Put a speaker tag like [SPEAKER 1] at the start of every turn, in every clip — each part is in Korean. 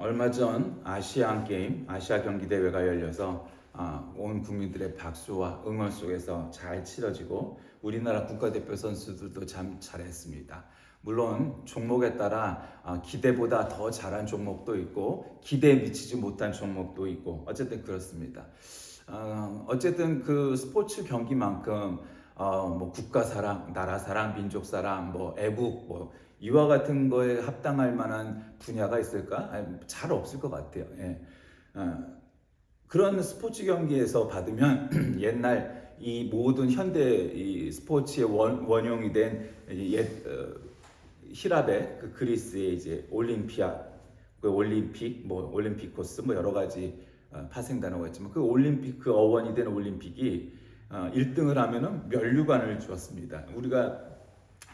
[SPEAKER 1] 얼마 전 아시안 게임, 아시아 경기 대회가 열려서 온 국민들의 박수와 응원 속에서 잘 치러지고 우리나라 국가대표 선수들도 참 잘했습니다. 물론 종목에 따라 기대보다 더 잘한 종목도 있고 기대에 미치지 못한 종목도 있고 어쨌든 그렇습니다. 어쨌든 그 스포츠 경기만큼 뭐 국가 사랑, 나라 사랑, 민족 사랑, 뭐 애국, 뭐 이와 같은 거에 합당할 만한 분야가 있을까? 잘 없을 것 같아요. 예. 그런 스포츠 경기에서 받으면 옛날 이 모든 현대 이 스포츠의 원형이 된 히랍의 그 그리스의 이제 올림피아, 그 올림픽, 뭐 올림피코스, 뭐 여러 가지 파생 단어가 있지만 그 올림픽 그 어원이 된 올림픽이 1등을 하면은 면류관을 주었습니다. 우리가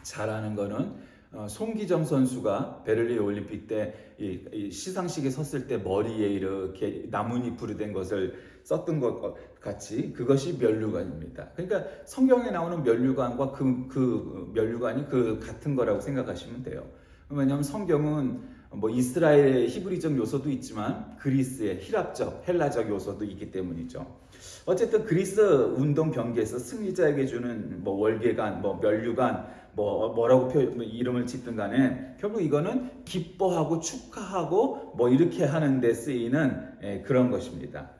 [SPEAKER 1] 잘 아는 거는 송기정 선수가 베를린 올림픽 때 이 시상식에 섰을 때 머리에 이렇게 나뭇잎으로 된 것을 썼던 것 같이 그것이 면류관입니다. 그러니까 성경에 나오는 면류관과 그 면류관이 그 같은 거라고 생각하시면 돼요. 왜냐하면 성경은 뭐 이스라엘의 히브리적 요소도 있지만 그리스의 히랍적, 헬라적 요소도 있기 때문이죠. 어쨌든 그리스 운동 경기에서 승리자에게 주는 뭐 월계관, 뭐 면류관, 뭐라고 이름을 짓든 간에 결국 이거는 기뻐하고 축하하고 뭐 이렇게 하는 데 쓰이는 그런 것입니다.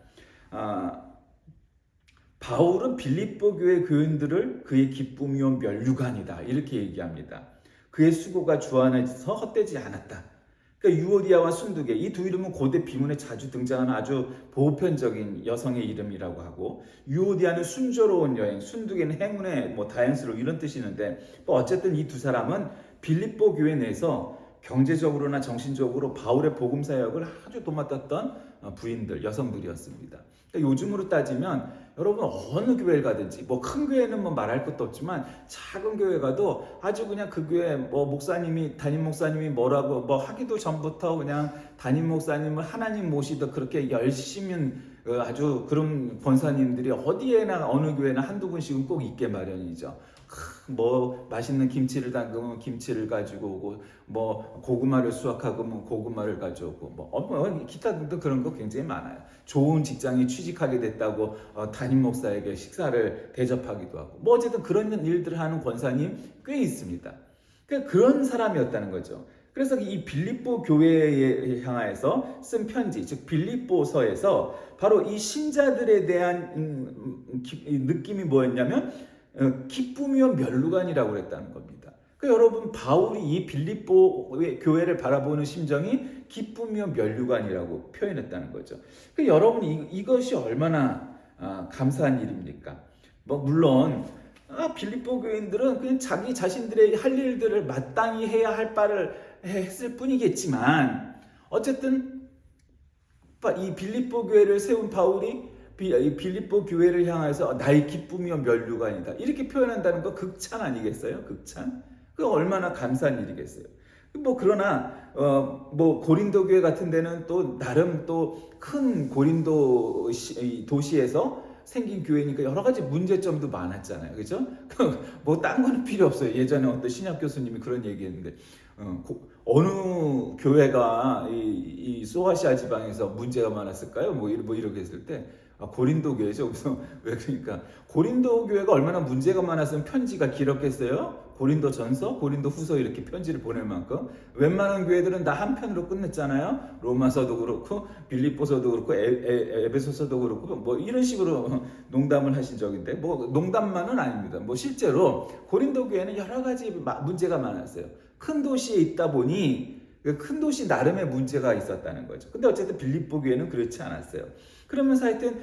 [SPEAKER 1] 바울은 빌립보 교회 교인들을 그의 기쁨이요 면류관이다 이렇게 얘기합니다. 그의 수고가 주 안에서 헛되지 않았다. 그러니까 유오디아와 순두계 이 두 이름은 고대 비문에 자주 등장하는 아주 보편적인 여성의 이름이라고 하고 유오디아는 순조로운 여행, 순두계는 행운의 뭐 다행스러운 이런 뜻이 있는데 뭐 어쨌든 이 두 사람은 빌립보 교회 내에서 경제적으로나 정신적으로 바울의 복음 사역을 아주 도맡았던 부인들, 여성들이었습니다. 그러니까 요즘으로 따지면 여러분 어느 교회를 가든지 뭐 큰 교회는 뭐 말할 것도 없지만 작은 교회 가도 아주 그냥 그 교회 뭐 목사님이 담임 목사님이 뭐라고 뭐 하기도 전부터 그냥 담임 목사님을 하나님 모시듯 그렇게 열심히 아주 그런 권사님들이 어디에나 어느 교회나 한두 분씩은 꼭 있게 마련이죠. 뭐 맛있는 김치를 담그면 김치를 가지고 오고 뭐 고구마를 수확하고 고구마를 가져오고 뭐 기타 등등 그런 거 굉장히 많아요. 좋은 직장에 취직하게 됐다고 담임 목사에게 식사를 대접하기도 하고 뭐 어쨌든 그런 일들을 하는 권사님 꽤 있습니다. 그러니까 그런 사람이었다는 거죠. 그래서 이 빌립보 교회에 향하여서 쓴 편지, 즉 빌립보서에서 바로 이 신자들에 대한 느낌이 뭐였냐면 기쁨이요 면류관이라고 그랬다는 겁니다. 그러니까 여러분 바울이 이 빌립보 교회를 바라보는 심정이 기쁨이요 면류관이라고 표현했다는 거죠. 그러니까 여러분 이것이 얼마나 감사한 일입니까? 뭐 물론 빌립보 교인들은 그냥 자기 자신들의 할 일들을 마땅히 해야 할 바를 했을 뿐이겠지만 어쨌든 이 빌립보 교회를 세운 바울이 빌립보 교회를 향해서 나의 기쁨이요 면류관이다 이렇게 표현한다는 거 극찬 아니겠어요? 극찬? 그 얼마나 감사한 일이겠어요? 뭐 그러나 뭐 고린도 교회 같은 데는 또 나름 또 큰 고린도 도시에서 생긴 교회니까 여러 가지 문제점도 많았잖아요, 그렇죠? 뭐 딴 거는 필요 없어요. 예전에 어떤 신학 교수님이 그런 얘기했는데 어느 교회가 이 소아시아 지방에서 문제가 많았을까요? 뭐 이렇게 했을 때 고린도 교회죠. 그래서 왜 그러니까 고린도 교회가 얼마나 문제가 많았으면 편지가 길었겠어요? 고린도 전서, 고린도 후서 이렇게 편지를 보낼 만큼 웬만한 교회들은 다 한 편으로 끝냈잖아요. 로마서도 그렇고 빌립보서도 그렇고 에베소서도 그렇고 뭐 이런 식으로 농담을 하신 적인데 뭐 농담만은 아닙니다. 뭐 실제로 고린도 교회는 여러 가지 문제가 많았어요. 큰 도시에 있다 보니 큰 도시 나름의 문제가 있었다는 거죠. 근데 어쨌든 빌립보 교회는 그렇지 않았어요. 그러면서 하여튼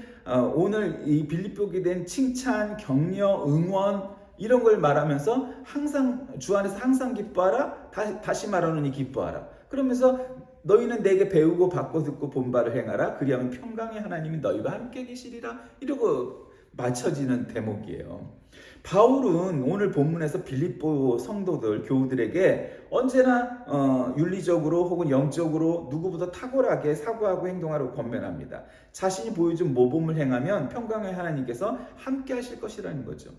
[SPEAKER 1] 오늘 이 빌립보 교회에 대한 칭찬, 격려, 응원 이런 걸 말하면서 항상 주 안에서 항상 기뻐하라. 다시 말하노니 기뻐하라. 그러면서 너희는 내게 배우고 받고 듣고 본 바를 행하라. 그리하면 평강의 하나님이 너희와 함께 계시리라. 이러고 맞춰지는 대목이에요. 바울은 오늘 본문에서 빌립보 성도들, 교우들에게 언제나 윤리적으로 혹은 영적으로 누구보다 탁월하게 사고하고 행동하라고 권면합니다. 자신이 보여준 모범을 행하면 평강의 하나님께서 함께 하실 것이라는 거죠.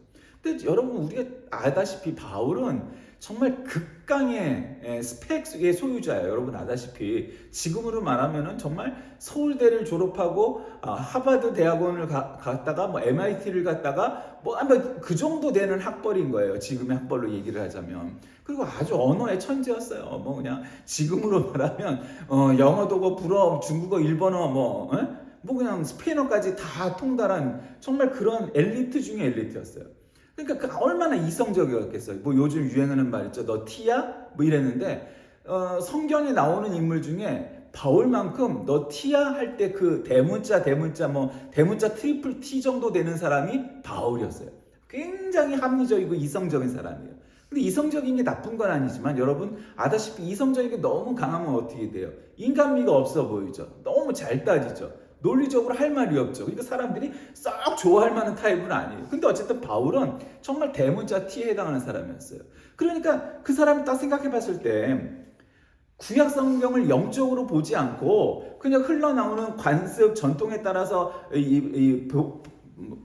[SPEAKER 1] 근데 여러분 우리가 알다시피 바울은 정말 극강의 스펙의 소유자예요. 여러분 아다시피 지금으로 말하면은 정말 서울대를 졸업하고 하버드 대학원을 갔다가 뭐 MIT를 갔다가 뭐 아마 그 정도 되는 학벌인 거예요. 지금의 학벌로 얘기를 하자면. 그리고 아주 언어의 천재였어요. 뭐 그냥 지금으로 말하면 영어도 뭐 불어, 중국어, 일본어 뭐 그냥 스페인어까지 다 통달한 정말 그런 엘리트 중에 엘리트였어요. 그러니까 그 얼마나 이성적이었겠어요. 뭐 요즘 유행하는 말 있죠. 너 T야? 뭐 이랬는데 성경에 나오는 인물 중에 바울만큼 너 T야 할 때 그 대문자 뭐 대문자 트리플 T 정도 되는 사람이 바울이었어요. 굉장히 합리적이고 이성적인 사람이에요. 근데 이성적인 게 나쁜 건 아니지만 여러분 아다시피 이성적인 게 너무 강하면 어떻게 돼요? 인간미가 없어 보이죠. 너무 잘 따지죠. 논리적으로 할 말이 없죠. 그러니까 사람들이 썩 좋아할 만한 타입은 아니에요. 근데 어쨌든 바울은 정말 대문자 T에 해당하는 사람이었어요. 그러니까 그 사람을 딱 생각해 봤을 때 구약 성경을 영적으로 보지 않고 그냥 흘러나오는 관습 전통에 따라서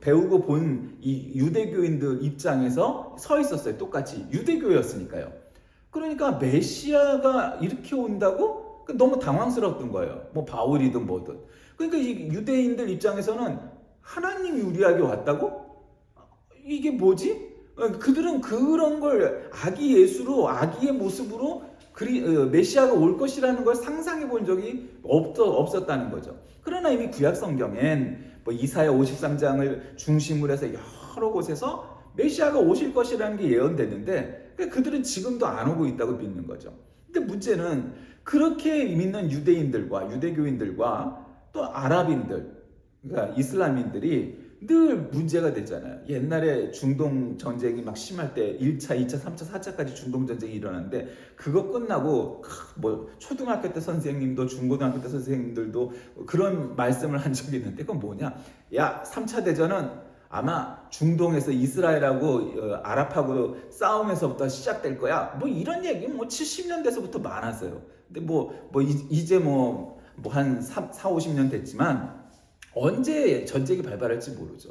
[SPEAKER 1] 배우고 본 이 유대교인들 입장에서 서 있었어요. 똑같이 유대교였으니까요. 그러니까 메시아가 이렇게 온다고 너무 당황스러웠던 거예요. 뭐 바울이든 뭐든. 그러니까 이 유대인들 입장에서는 하나님이 우리에게 왔다고? 이게 뭐지? 그들은 그런 걸 아기 예수로 아기의 모습으로 메시아가 올 것이라는 걸 상상해 본 적이 없었다는 거죠. 그러나 이미 구약 성경엔 뭐 이사야 53장을 중심으로 해서 여러 곳에서 메시아가 오실 것이라는 게 예언됐는데 그들은 지금도 안 오고 있다고 믿는 거죠. 근데 문제는 그렇게 믿는 유대인들과 유대교인들과 또 아랍인들, 그러니까 이슬람인들이 늘 문제가 되잖아요. 옛날에 중동 전쟁이 막 심할 때 1차, 2차, 3차, 4차까지 중동 전쟁이 일어났는데 그거 끝나고 뭐 초등학교 때 선생님도 중고등학교 때 선생님들도 그런 말씀을 한 적이 있는데 그건 뭐냐? 야, 3차 대전은 아마 중동에서 이스라엘하고 아랍하고 싸움에서부터 시작될 거야. 뭐 이런 얘기 뭐 70년대서부터 많았어요. 근데 이제 한 4, 50년 됐지만 언제 전쟁이 발발할지 모르죠.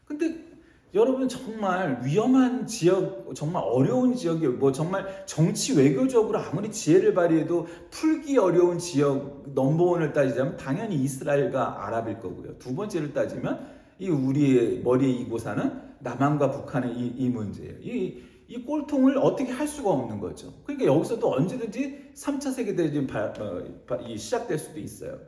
[SPEAKER 1] 근데 여러분 정말 위험한 지역, 정말 어려운 지역이 정말 정치 외교적으로 아무리 지혜를 발휘해도 풀기 어려운 지역 넘버원을 따지자면 당연히 이스라엘과 아랍일 거고요. 두 번째를 따지면 이 우리의 머리에 이고 사는 남한과 북한의 이 문제예요. 이 꼴통을 어떻게 할 수가 없는 거죠. 그러니까 여기서도 언제든지 3차 세계대전이 시작될 수도 있어요.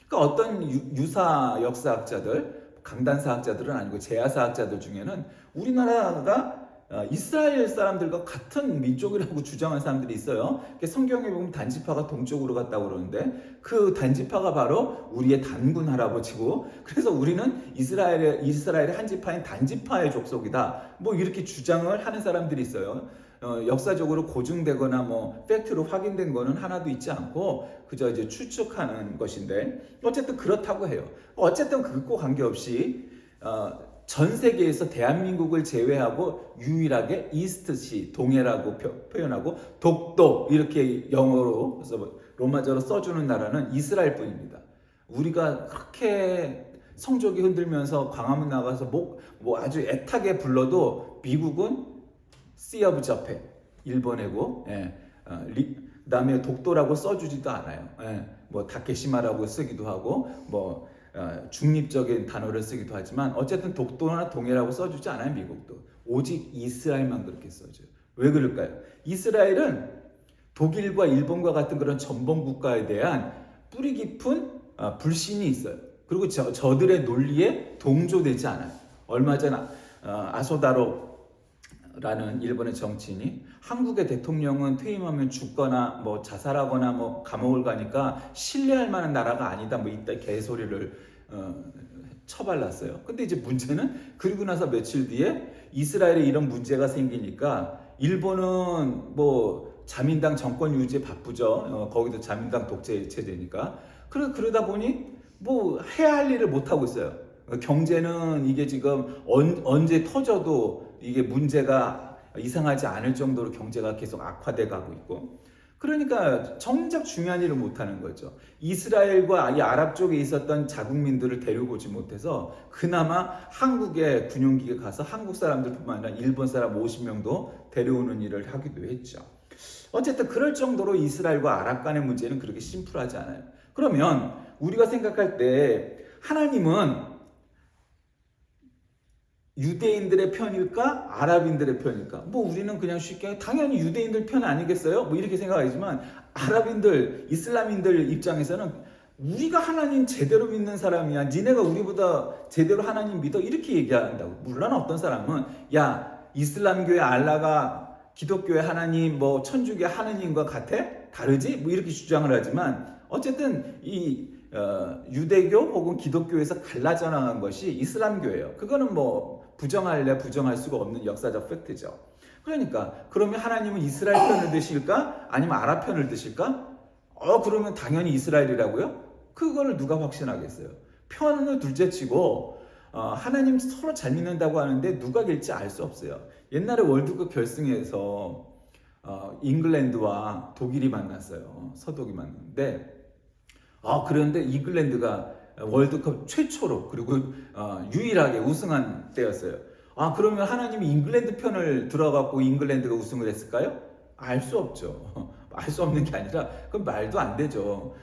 [SPEAKER 1] 그러니까 어떤 유사 역사학자들, 강단사학자들은 아니고 재야사학자들 중에는 우리나라가 이스라엘 사람들과 같은 민족이라고 주장하는 사람들이 있어요. 성경에 보면 단지파가 동쪽으로 갔다고 그러는데 그 단지파가 바로 우리의 단군 할아버지고 그래서 우리는 이스라엘의 한 지파인 단지파의 족속이다. 뭐 이렇게 주장을 하는 사람들이 있어요. 역사적으로 고증되거나 팩트로 확인된 거는 하나도 있지 않고 그저 이제 추측하는 것인데 어쨌든 그렇다고 해요. 어쨌든 그것과 관계없이 전 세계에서 대한민국을 제외하고 유일하게 이스트시 동해라고 표현하고 독도 이렇게 영어로 그래서 로마자로 써주는 나라는 이스라엘뿐입니다. 우리가 그렇게 성적이 흔들면서 광화문 나가서 아주 애타게 불러도 미국은 Sea of Japan 일본이고 그다음에 독도라고 써주지도 않아요. 다케시마라고 쓰기도 하고 중립적인 단어를 쓰기도 하지만 어쨌든 독도나 동해라고 써주지 않아요. 미국도 오직 이스라엘만 그렇게 써줘요. 왜 그럴까요? 이스라엘은 독일과 일본과 같은 그런 전범 국가에 대한 뿌리 깊은 불신이 있어요. 그리고 저들의 논리에 동조되지 않아요. 얼마 전 아소다로 라는 일본의 정치인이 한국의 대통령은 퇴임하면 죽거나 자살하거나 감옥을 가니까 신뢰할 만한 나라가 아니다 이따 개소리를 처발랐어요. 근데 이제 문제는 그리고 나서 며칠 뒤에 이스라엘에 이런 문제가 생기니까 일본은 자민당 정권 유지에 바쁘죠. 거기도 자민당 독재 체제니까. 그러다 보니 해야 할 일을 못 하고 있어요. 경제는 이게 지금 언제 터져도 이게 문제가 이상하지 않을 정도로 경제가 계속 악화돼 가고 있고 그러니까 정작 중요한 일을 못하는 거죠. 이스라엘과 이 아랍 쪽에 있었던 자국민들을 데려오지 못해서 그나마 한국에 군용기가 가서 한국 사람들뿐만 아니라 일본 사람 50명도 데려오는 일을 하기도 했죠. 어쨌든 그럴 정도로 이스라엘과 아랍 간의 문제는 그렇게 심플하지 않아요. 그러면 우리가 생각할 때 하나님은 유대인들의 편일까? 아랍인들의 편일까? 뭐 우리는 그냥 쉽게 당연히 유대인들 편 아니겠어요? 뭐 이렇게 생각하지만 아랍인들, 이슬람인들 입장에서는 우리가 하나님 제대로 믿는 사람이야. 니네가 우리보다 제대로 하나님 믿어. 이렇게 얘기한다고. 물론 어떤 사람은 야, 이슬람교의 알라가 기독교의 하나님, 뭐 천주교의 하나님과 같아? 다르지? 뭐 이렇게 주장을 하지만 어쨌든 이 유대교 혹은 기독교에서 갈라져 나간 것이 이슬람교예요. 그거는 뭐 부정할래 부정할 수가 없는 역사적 팩트죠. 그러니까 그러면 하나님은 이스라엘 편을 드실까? 아니면 아랍 편을 드실까? 그러면 당연히 이스라엘이라고요? 그거를 누가 확신하겠어요? 편을 둘째치고 하나님 서로 잘 믿는다고 하는데 누가 갤지 알 수 없어요. 옛날에 월드컵 결승에서 잉글랜드와 독일이 만났어요. 서독이 만났는데 그런데 잉글랜드가 월드컵 최초로 그리고 유일하게 우승한 때였어요. 그러면 하나님이 잉글랜드 편을 들어갖고 잉글랜드가 우승을 했을까요? 알 수 없죠. 알 수 없는 게 아니라 그건 말도 안 되죠.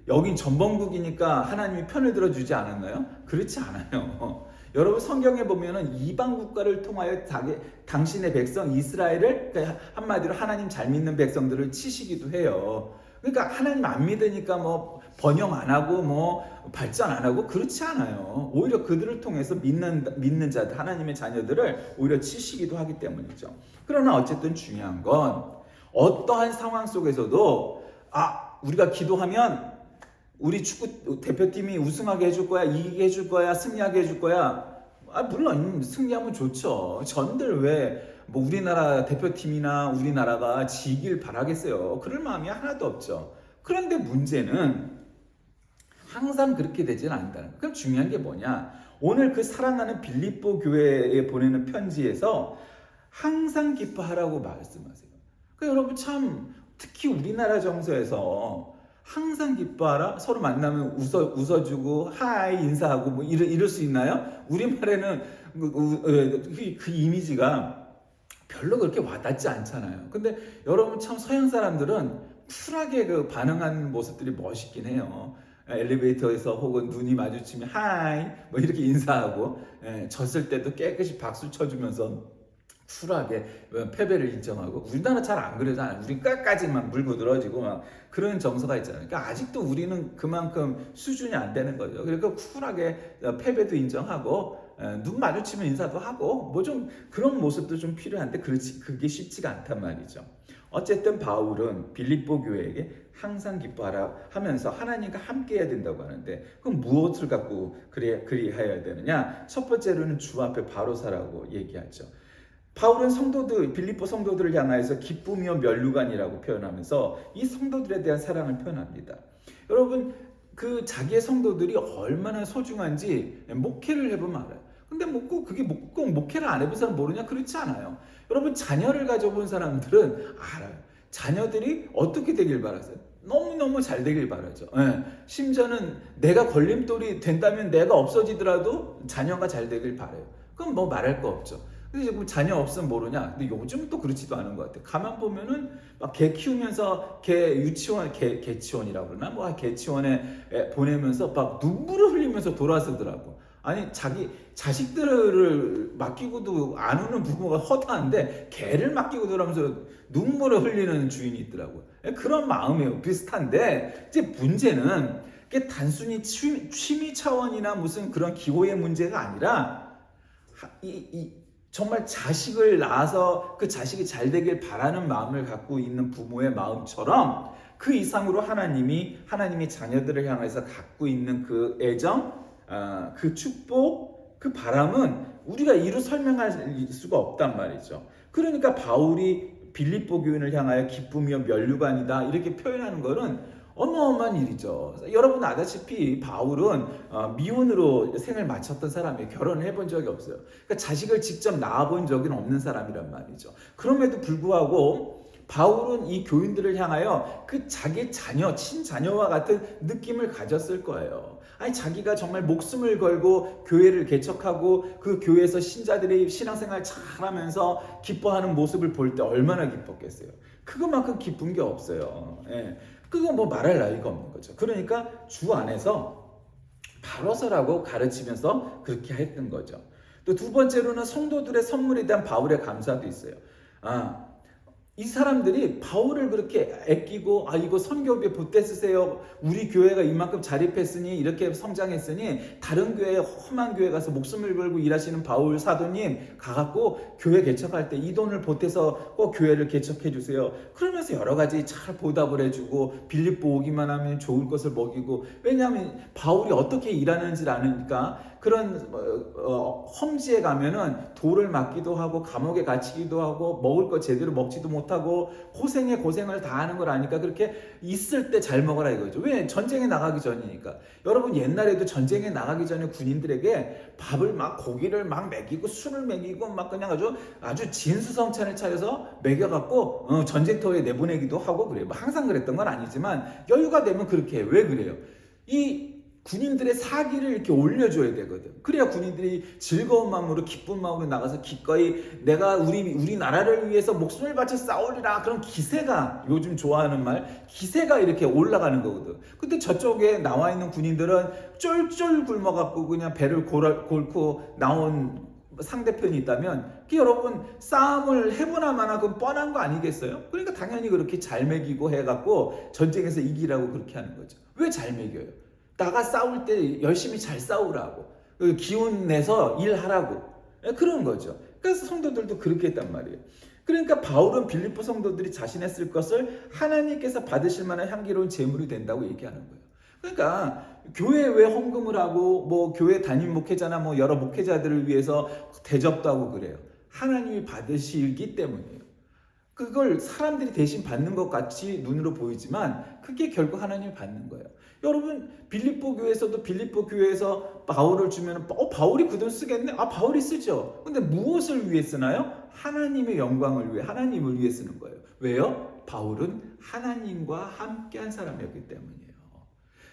[SPEAKER 1] 여긴 전범국이니까 하나님이 편을 들어주지 않았나요? 그렇지 않아요. 여러분 성경에 보면은 이방 국가를 통하여 당신의 백성 이스라엘을, 그러니까 한마디로 하나님 잘 믿는 백성들을 치시기도 해요. 그러니까 하나님 안 믿으니까 뭐 번영 안 하고 뭐 발전 안 하고 그렇지 않아요. 오히려 그들을 통해서 믿는 자들, 하나님의 자녀들을 오히려 치시기도 하기 때문이죠. 그러나 어쨌든 중요한 건 어떠한 상황 속에서도 우리가 기도하면 우리 축구 대표팀이 우승하게 해줄 거야, 이기게 해줄 거야, 승리하게 해줄 거야. 물론 승리하면 좋죠. 전들 왜 뭐 우리나라 대표팀이나 우리나라가 지길 바라겠어요. 그럴 마음이 하나도 없죠. 그런데 문제는 항상 그렇게 되지는 않는다는 거예요. 그럼 중요한 게 뭐냐? 오늘 그 사랑하는 빌립보 교회에 보내는 편지에서 항상 기뻐하라고 말씀하세요. 그러니까 여러분 참 특히 우리나라 정서에서 항상 기뻐하라, 서로 만나면 웃어주고 하이 인사하고 뭐 이럴 수 있나요? 우리말에는 그 이미지가 별로 그렇게 와닿지 않잖아요. 근데 여러분 참 서양 사람들은 쿨하게 반응하는 모습들이 멋있긴 해요. 엘리베이터에서 혹은 눈이 마주치면 하이 뭐 이렇게 인사하고, 졌을 때도 깨끗이 박수 쳐주면서 쿨하게 패배를 인정하고. 우리나라 잘 안 그러잖아요. 우리 끝까지만 물고 늘어지고 막 그런 정서가 있잖아요. 그러니까 아직도 우리는 그만큼 수준이 안 되는 거죠. 그러니까 쿨하게 패배도 인정하고 눈 마주치면 인사도 하고 뭐 좀 그런 모습도 좀 필요한데 그게 쉽지가 않단 말이죠. 어쨌든 바울은 빌립보 교회에게 항상 기뻐하라 하면서 하나님과 함께 해야 된다고 하는데, 그럼 무엇을 갖고 그리하여야 되느냐? 첫 번째로는 주 앞에 바로 서라고 얘기하죠. 바울은 빌립보 성도들을 향하여서 기쁨이요 면류관이라고 표현하면서 이 성도들에 대한 사랑을 표현합니다. 여러분 자기의 성도들이 얼마나 소중한지 목회를 해보면 알아요. 근데 꼭 목회를 안 해본 사람 모르냐? 그렇지 않아요. 여러분 자녀를 가져본 사람들은 알아요. 자녀들이 어떻게 되길 바라세요? 너무너무 잘 되길 바라죠. 심지어는 내가 걸림돌이 된다면 내가 없어지더라도 자녀가 잘 되길 바라요. 그럼 뭐 말할 거 없죠. 근데 지금 자녀 없으면 모르냐? 근데 요즘은 또 그렇지도 않은 것 같아요. 가만 보면은 막 개 키우면서 개치원이라고 그러나? 뭐 개치원에 보내면서 막 눈물을 흘리면서 돌아서더라고. 아니 자기 자식들을 맡기고도 안 우는 부모가 허다한데 개를 맡기고 돌아면서 눈물을 흘리는 주인이 있더라고요. 그런 마음이에요. 비슷한데 이제 문제는 그게 단순히 취미 차원이나 무슨 그런 기호의 문제가 아니라 정말 자식을 낳아서 그 자식이 잘 되길 바라는 마음을 갖고 있는 부모의 마음처럼 그 이상으로 하나님이 자녀들을 향해서 갖고 있는 그 애정, 그 축복, 그 바람은 우리가 이루 설명할 수가 없단 말이죠. 그러니까 바울이 빌립보 교인을 향하여 기쁨이요 면류관이다 이렇게 표현하는 것은 어마어마한 일이죠. 여러분 아다시피 바울은 미혼으로 생을 마쳤던 사람이에요. 결혼을 해본 적이 없어요. 그러니까 자식을 직접 낳아본 적은 없는 사람이란 말이죠. 그럼에도 불구하고 바울은 이 교인들을 향하여 그 자기 자녀, 친자녀와 같은 느낌을 가졌을 거예요. 아니 자기가 정말 목숨을 걸고 교회를 개척하고 그 교회에서 신자들이 신앙생활 잘하면서 기뻐하는 모습을 볼 때 얼마나 기뻤겠어요. 그것만큼 기쁜 게 없어요. 예. 그거 뭐 말할 나위가 없는 거죠. 그러니까 주 안에서 바로 서라고 가르치면서 그렇게 했던 거죠. 또 두 번째로는 성도들의 선물에 대한 바울의 감사도 있어요. 이 사람들이 바울을 그렇게 아끼고 이거 선교비에 보태 쓰세요. 우리 교회가 이만큼 자립했으니 이렇게 성장했으니 다른 교회 험한 교회 가서 목숨을 걸고 일하시는 바울 사도님 가갖고 교회 개척할 때 이 돈을 보태서 꼭 교회를 개척해 주세요. 그러면서 여러 가지 잘 보답을 해주고 빌립보 오기만 하면 좋을 것을 먹이고 왜냐하면 바울이 어떻게 일하는지를 아니까 그런 험지에 가면은 돌을 맞기도 하고 감옥에 갇히기도 하고 먹을 거 제대로 먹지도 못하고 고생에 고생을 다 하는 걸 아니까 그렇게 있을 때 잘 먹어라 이거죠. 왜? 전쟁에 나가기 전이니까. 여러분 옛날에도 전쟁에 나가기 전에 군인들에게 밥을 막 고기를 막 먹이고 술을 먹이고 막 그냥 아주 진수성찬을 차려서 먹여갖고 전쟁터에 내보내기도 하고 그래요. 뭐 항상 그랬던 건 아니지만 여유가 되면 그렇게 해요. 왜 그래요? 이 군인들의 사기를 이렇게 올려줘야 되거든. 그래야 군인들이 즐거운 마음으로 기쁜 마음으로 나가서 기꺼이 내가 우리 나라를 위해서 목숨을 바쳐 싸우리라 그런 기세가 요즘 좋아하는 말 기세가 이렇게 올라가는 거거든. 근데 저쪽에 나와 있는 군인들은 쫄쫄 굶어갖고 그냥 배를 골고 나온 상대편이 있다면 여러분 싸움을 해보나 마나 그건 뻔한 거 아니겠어요? 그러니까 당연히 그렇게 잘 먹이고 해갖고 전쟁에서 이기라고 그렇게 하는 거죠. 왜 잘 먹여요? 나가 싸울 때 열심히 잘 싸우라고 기운 내서 일하라고 그런 거죠. 그래서 성도들도 그렇게 했단 말이에요. 그러니까 바울은 빌립보 성도들이 자신의 쓸 것을 하나님께서 받으실 만한 향기로운 제물이 된다고 얘기하는 거예요. 그러니까 교회에 왜 헌금을 하고 뭐 교회 담임 목회자나 뭐 여러 목회자들을 위해서 대접도 하고 그래요. 하나님이 받으시기 때문이에요. 그걸 사람들이 대신 받는 것 같이 눈으로 보이지만 그게 결국 하나님이 받는 거예요. 여러분 빌립보 교회에서도 빌립보 교회에서 바울을 주면 바울이 그 돈 쓰겠네? 바울이 쓰죠. 근데 무엇을 위해 쓰나요? 하나님의 영광을 위해 하나님을 위해 쓰는 거예요. 왜요? 바울은 하나님과 함께한 사람이었기 때문이에요.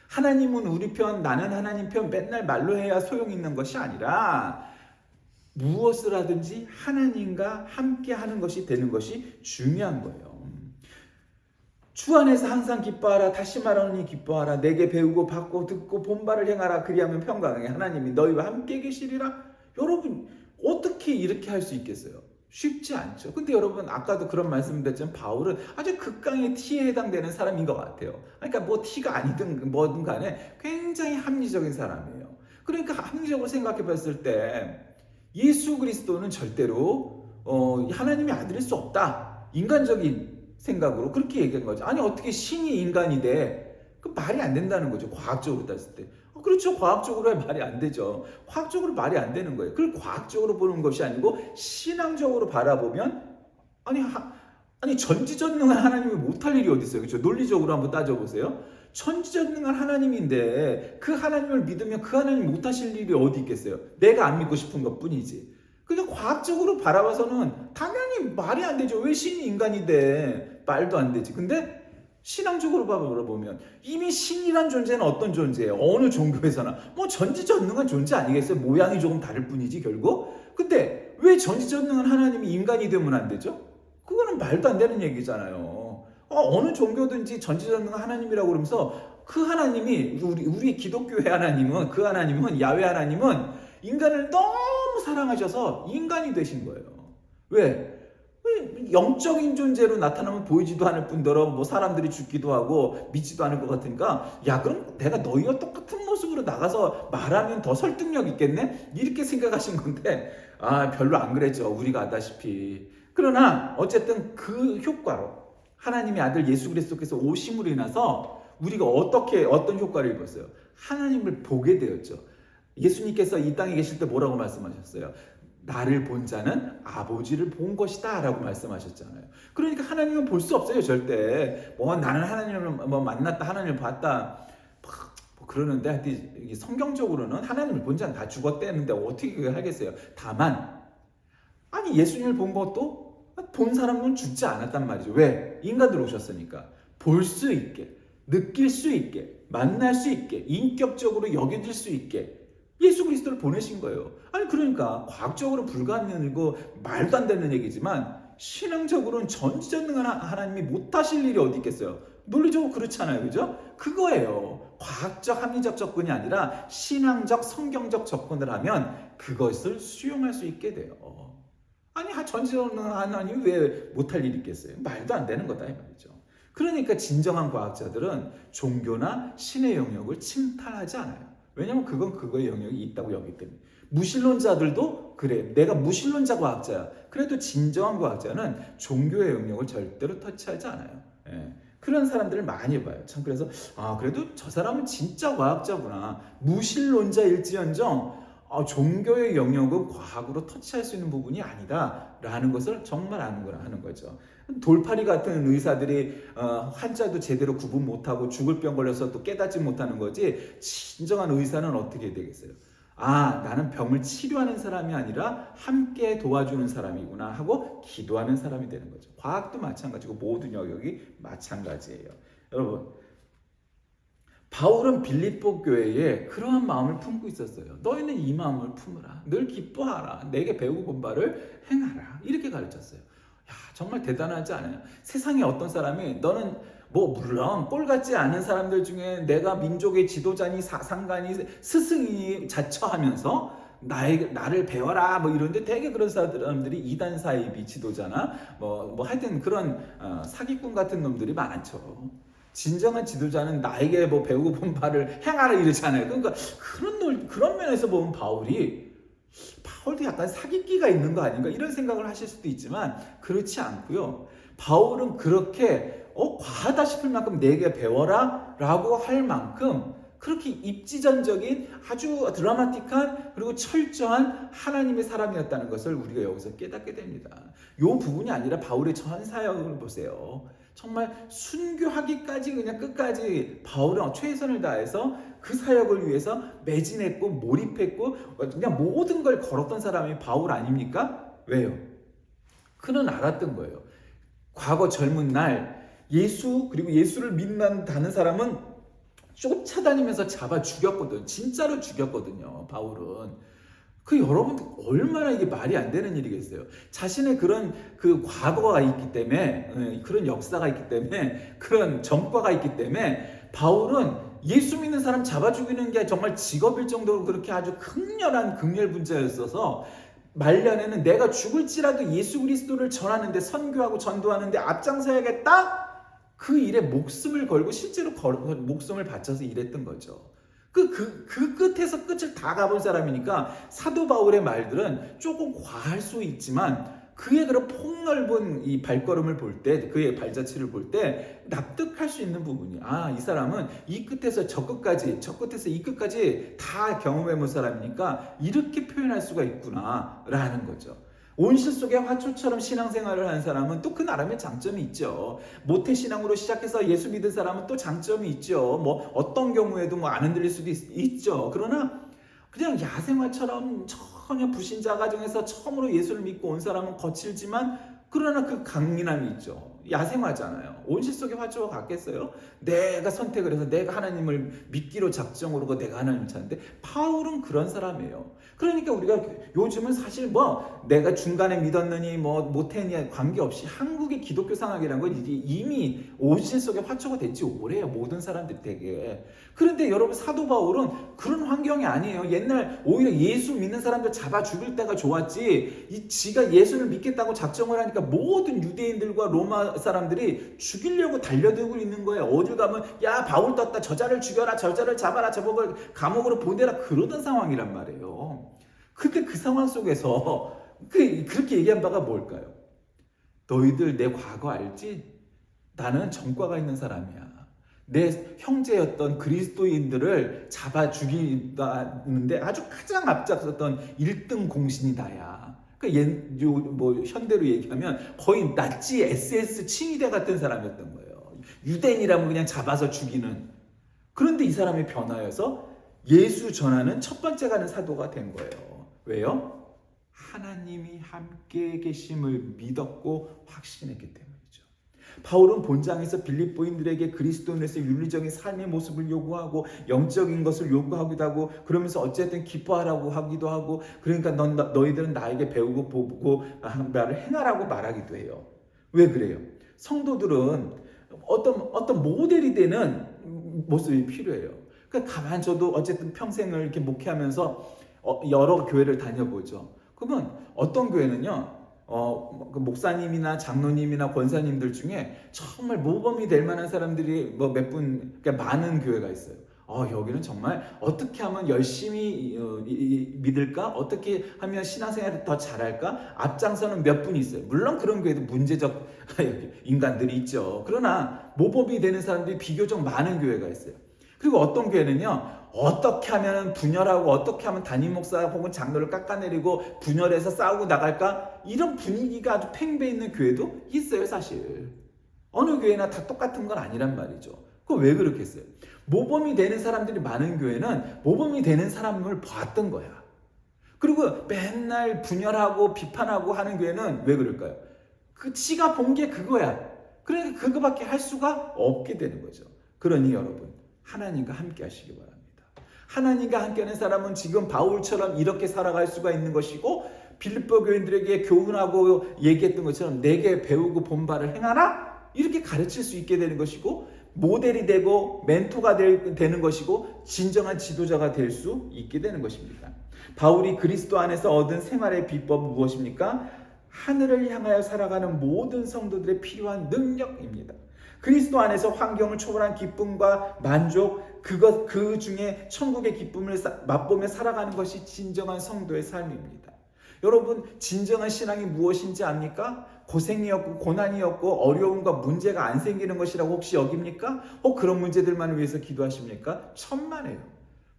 [SPEAKER 1] 하나님은 우리 편 나는 하나님 편 맨날 말로 해야 소용있는 것이 아니라 무엇을 하든지 하나님과 함께 하는 것이 되는 것이 중요한 거예요. 주 안에서 항상 기뻐하라. 다시 말하노니 기뻐하라. 내게 배우고 받고 듣고 본바를 행하라. 그리하면 평강하게 하나님이 너희와 함께 계시리라. 여러분 어떻게 이렇게 할 수 있겠어요? 쉽지 않죠. 근데 여러분 아까도 그런 말씀드렸지만 바울은 아주 극강의 T에 해당되는 사람인 것 같아요. 그러니까 뭐 T가 아니든 뭐든 간에 굉장히 합리적인 사람이에요. 그러니까 합리적으로 생각해 봤을 때 예수 그리스도는 절대로 하나님의 아들일 수 없다. 인간적인 생각으로 그렇게 얘기한 거죠. 아니 어떻게 신이 인간이 돼? 그 말이 안 된다는 거죠. 과학적으로 따졌을 때. 그렇죠. 과학적으로 말이 안 되죠. 과학적으로 말이 안 되는 거예요. 그걸 과학적으로 보는 것이 아니고 신앙적으로 바라보면 아니 전지전능한 하나님이 못할 일이 어디 있어요. 그렇죠? 논리적으로 한번 따져보세요. 전지전능한 하나님인데 그 하나님을 믿으면 그 하나님 못하실 일이 어디 있겠어요. 내가 안 믿고 싶은 것뿐이지. 그냥 과학적으로 바라봐서는 당연히 말이 안 되죠. 왜 신이 인간이 돼? 말도 안 되지. 근데 신앙적으로 바라보면 이미 신이란 존재는 어떤 존재예요? 어느 종교에서나 뭐 전지전능한 존재 아니겠어요? 모양이 조금 다를 뿐이지 결국. 근데 왜 전지전능한 하나님이 인간이 되면 안 되죠? 그거는 말도 안 되는 얘기잖아요. 어느 종교든지 전지전능한 하나님이라고 그러면서 그 하나님이 우리 기독교의 하나님은 그 하나님은 야훼 하나님은 인간을 너무 사랑하셔서 인간이 되신 거예요. 왜? 영적인 존재로 나타나면 보이지도 않을 뿐더러 뭐 사람들이 죽기도 하고 믿지도 않을 것 같으니까 그럼 내가 너희와 똑같은 모습으로 나가서 말하면 더 설득력 있겠네? 이렇게 생각하신 건데 별로 안 그랬죠. 우리가 알다시피. 그러나 어쨌든 그 효과로 하나님의 아들 예수 그리스도께서 오심으로 인해서 우리가 어떤 효과를 입었어요? 하나님을 보게 되었죠. 예수님께서 이 땅에 계실 때 뭐라고 말씀하셨어요? 나를 본 자는 아버지를 본 것이다 라고 말씀하셨잖아요. 그러니까 하나님은 볼 수 없어요. 절대 나는 하나님을 만났다 하나님을 봤다 뭐 그러는데 하여튼 성경적으로는 하나님을 본 자는 다 죽었대는데 어떻게 그걸 하겠어요. 다만 예수님을 본 것도 본 사람은 죽지 않았단 말이죠. 왜? 인간들 오셨으니까. 볼 수 있게, 느낄 수 있게, 만날 수 있게, 인격적으로 여겨질 수 있게 예수 그리스도를 보내신 거예요. 아니 그러니까 과학적으로 불가능이고 말도 안 되는 얘기지만 신앙적으로는 전지전능한 하나님이 못하실 일이 어디 있겠어요. 논리적으로 그렇잖아요. 그죠? 그거예요. 과학적 합리적 접근이 아니라 신앙적 성경적 접근을 하면 그것을 수용할 수 있게 돼요. 아니 전지전능한 하나님이 왜 못할 일이 있겠어요. 말도 안 되는 거다 이 말이죠. 그러니까 진정한 과학자들은 종교나 신의 영역을 침탈하지 않아요. 왜냐하면 그건 그거의 영역이 있다고 여기기 때문에. 무신론자들도 그래. 내가 무신론자 과학자야. 그래도 진정한 과학자는 종교의 영역을 절대로 터치하지 않아요. 예. 그런 사람들을 많이 봐요. 참 그래서 그래도 저 사람은 진짜 과학자구나. 무신론자일지언정 종교의 영역은 과학으로 터치할 수 있는 부분이 아니다라는 것을 정말 하는 거죠. 돌팔이 같은 의사들이 환자도 제대로 구분 못하고 죽을 병 걸려서 또 깨닫지 못하는 거지 진정한 의사는 어떻게 되겠어요? 나는 병을 치료하는 사람이 아니라 함께 도와주는 사람이구나 하고 기도하는 사람이 되는 거죠. 과학도 마찬가지고 모든 영역이 마찬가지예요. 여러분 바울은 빌립보 교회에 그러한 마음을 품고 있었어요. 너희는 이 마음을 품으라. 늘 기뻐하라. 내게 배우고 본 바를 행하라. 이렇게 가르쳤어요. 정말 대단하지 않아요? 세상에 어떤 사람이 너는 물론 꼴 같지 않은 사람들 중에 내가 민족의 지도자니 상관이 스승이 자처하면서 나를 배워라 이런데 되게 그런 사람들이 이단 사이비 지도자나 하여튼 그런 사기꾼 같은 놈들이 많죠. 진정한 지도자는 나에게 배우고 본 바를 행하라 이러잖아요. 그러니까 그런 면에서 보면 바울도 약간 사기끼가 있는 거 아닌가 이런 생각을 하실 수도 있지만 그렇지 않고요. 바울은 그렇게 과하다 싶을 만큼 내게 배워라 라고 할 만큼 그렇게 입지전적인 아주 드라마틱한 그리고 철저한 하나님의 사람이었다는 것을 우리가 여기서 깨닫게 됩니다. 이 부분이 아니라 바울의 전 사역을 보세요. 정말 순교하기까지 그냥 끝까지 바울은 최선을 다해서 그 사역을 위해서 매진했고 몰입했고 그냥 모든 걸 걸었던 사람이 바울 아닙니까? 왜요? 그는 알았던 거예요. 과거 젊은 날 그리고 예수를 믿는다는 사람은 쫓아다니면서 잡아 죽였거든. 진짜로 죽였거든요. 바울은. 여러분 얼마나 이게 말이 안 되는 일이겠어요. 자신의 그런 과거가 있기 때문에 그런 역사가 있기 때문에 그런 전과가 있기 때문에 바울은 예수 믿는 사람 잡아 죽이는 게 정말 직업일 정도로 그렇게 아주 극렬한 극렬 분자였어서 말년에는 내가 죽을지라도 예수 그리스도를 전하는데 선교하고 전도하는데 앞장서야겠다. 그 일에 목숨을 걸고 실제로 목숨을 바쳐서 일했던 거죠. 그 끝에서 끝을 다 가본 사람이니까 사도 바울의 말들은 조금 과할 수 있지만 그의 그런 폭넓은 이 발걸음을 볼 때, 그의 발자취를 볼 때 납득할 수 있는 부분이 이 사람은 이 끝에서 저 끝까지, 저 끝에서 이 끝까지 다 경험해 본 사람이니까 이렇게 표현할 수가 있구나 라는 거죠. 온실 속의 화초처럼 신앙생활을 하는 사람은 또 그 나름의 장점이 있죠. 모태신앙으로 시작해서 예수 믿은 사람은 또 장점이 있죠. 어떤 경우에도 안 흔들릴 수도 있죠. 그러나 그냥 야생화처럼 전혀 불신자 가정에서 처음으로 예수를 믿고 온 사람은 거칠지만 그러나 그 강인함이 있죠. 야생화잖아요. 온실 속의 화초가 같겠어요? 내가 선택을 해서 내가 하나님을 믿기로 작정으로 내가 하나님을 찾는데 바울은 그런 사람이에요. 그러니까 우리가 요즘은 사실 내가 중간에 믿었느니 못했니 관계없이 한국의 기독교 상학이라는 건 이미 온실 속의 화초가 됐지 오래요. 모든 사람들 되게. 그런데 여러분 사도 바울은 그런 환경이 아니에요. 옛날 오히려 예수 믿는 사람들 잡아 죽일 때가 좋았지 지가 예수를 믿겠다고 작정을 하니까 모든 유대인들과 로마 사람들이 죽이려고 달려들고 있는 거예요. 어딜 가면 야 바울 떴다 저자를 죽여라 저자를 잡아라 저걸 감옥으로 보내라 그러던 상황이란 말이에요. 근데 그 상황 속에서 그렇게 얘기한 바가 뭘까요? 너희들 내 과거 알지? 나는 전과가 있는 사람이야. 내 형제였던 그리스도인들을 잡아 죽이는데 아주 가장 앞장섰던 1등 공신이 나야. 현대로 얘기하면 거의 나치 SS 칭의대 같은 사람이었던 거예요. 유대인이라면 그냥 잡아서 죽이는. 그런데 이 사람이 변화여서 예수 전하는 첫 번째 가는 사도가 된 거예요. 왜요? 하나님이 함께 계심을 믿었고 확신했기 때문이죠. 바울은 본장에서 빌립보인들에게 그리스도인에서 윤리적인 삶의 모습을 요구하고 영적인 것을 요구하기도 하고 그러면서 어쨌든 기뻐하라고 하기도 하고 그러니까 너희들은 나에게 배우고 보고 한 말을 행하라고 말하기도 해요. 왜 그래요? 성도들은 어떤 모델이 되는 모습이 필요해요. 그러니까 가만 저도 어쨌든 평생을 이렇게 목회하면서 여러 교회를 다녀보죠. 그러면 어떤 교회는요, 그 목사님이나 장로님이나 권사님들 중에 정말 모범이 될 만한 사람들이 뭐 몇 분, 그러니까 많은 교회가 있어요. 여기는 정말 어떻게 하면 열심히 믿을까? 어떻게 하면 신앙생활을 더 잘할까? 앞장서는 몇 분이 있어요. 물론 그런 교회도 문제적 인간들이 있죠. 그러나 모범이 되는 사람들이 비교적 많은 교회가 있어요. 그리고 어떤 교회는요, 어떻게 하면 분열하고 어떻게 하면 담임 목사 혹은 장로를 깎아내리고 분열해서 싸우고 나갈까? 이런 분위기가 아주 팽배 있는 교회도 있어요, 사실. 어느 교회나 다 똑같은 건 아니란 말이죠. 그거 왜 그렇겠어요? 모범이 되는 사람들이 많은 교회는 모범이 되는 사람을 봤던 거야. 그리고 맨날 분열하고 비판하고 하는 교회는 왜 그럴까요? 그 지가 본 게 그거야. 그러니까 그거밖에 할 수가 없게 되는 거죠. 그러니 여러분, 하나님과 함께 하시기 바랍니다. 하나님과 함께하는 사람은 지금 바울처럼 이렇게 살아갈 수가 있는 것이고 빌립보 교인들에게 교훈하고 얘기했던 것처럼 내게 배우고 본 바를 행하라 이렇게 가르칠 수 있게 되는 것이고 모델이 되고 멘토가 되는 것이고 진정한 지도자가 될 수 있게 되는 것입니다. 바울이 그리스도 안에서 얻은 생활의 비법은 무엇입니까? 하늘을 향하여 살아가는 모든 성도들의 필요한 능력입니다. 그리스도 안에서 환경을 초월한 기쁨과 만족, 그 중에 천국의 기쁨을 맛보며 살아가는 것이 진정한 성도의 삶입니다. 여러분, 진정한 신앙이 무엇인지 압니까? 고생이 없고 고난이 없고 어려움과 문제가 안 생기는 것이라고 혹시 여깁니까? 그런 문제들만을 위해서 기도하십니까? 천만에요.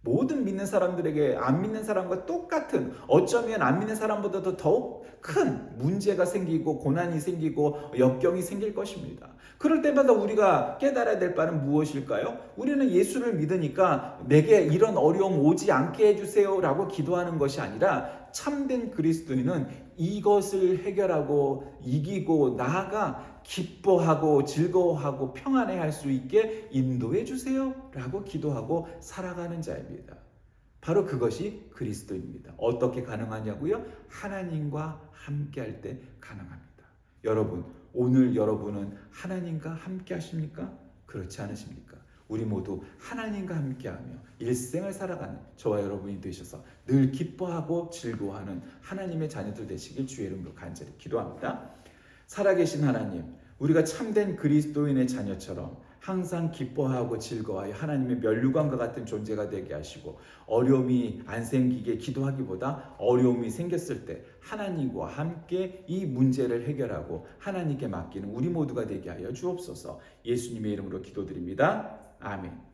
[SPEAKER 1] 모든 믿는 사람들에게 안 믿는 사람과 똑같은, 어쩌면 안 믿는 사람보다도 더욱 큰 문제가 생기고 고난이 생기고 역경이 생길 것입니다. 그럴 때마다 우리가 깨달아야 될 바는 무엇일까요? 우리는 예수를 믿으니까 내게 이런 어려움 오지 않게 해주세요 라고 기도하는 것이 아니라 참된 그리스도인은 이것을 해결하고 이기고 나아가 기뻐하고 즐거워하고 평안해할 수 있게 인도해 주세요 라고 기도하고 살아가는 자입니다. 바로 그것이 그리스도입니다. 어떻게 가능하냐고요? 하나님과 함께 할 때 가능합니다. 여러분, 오늘 여러분은 하나님과 함께 하십니까? 그렇지 않으십니까? 우리 모두 하나님과 함께하며 일생을 살아가는 저와 여러분이 되셔서 늘 기뻐하고 즐거워하는 하나님의 자녀들 되시길 주의 이름으로 간절히 기도합니다. 살아계신 하나님, 우리가 참된 그리스도인의 자녀처럼 항상 기뻐하고 즐거워하여 하나님의 면류관과 같은 존재가 되게 하시고 어려움이 안 생기게 기도하기보다 어려움이 생겼을 때 하나님과 함께 이 문제를 해결하고 하나님께 맡기는 우리 모두가 되게 하여 주옵소서. 예수님의 이름으로 기도드립니다. 아멘.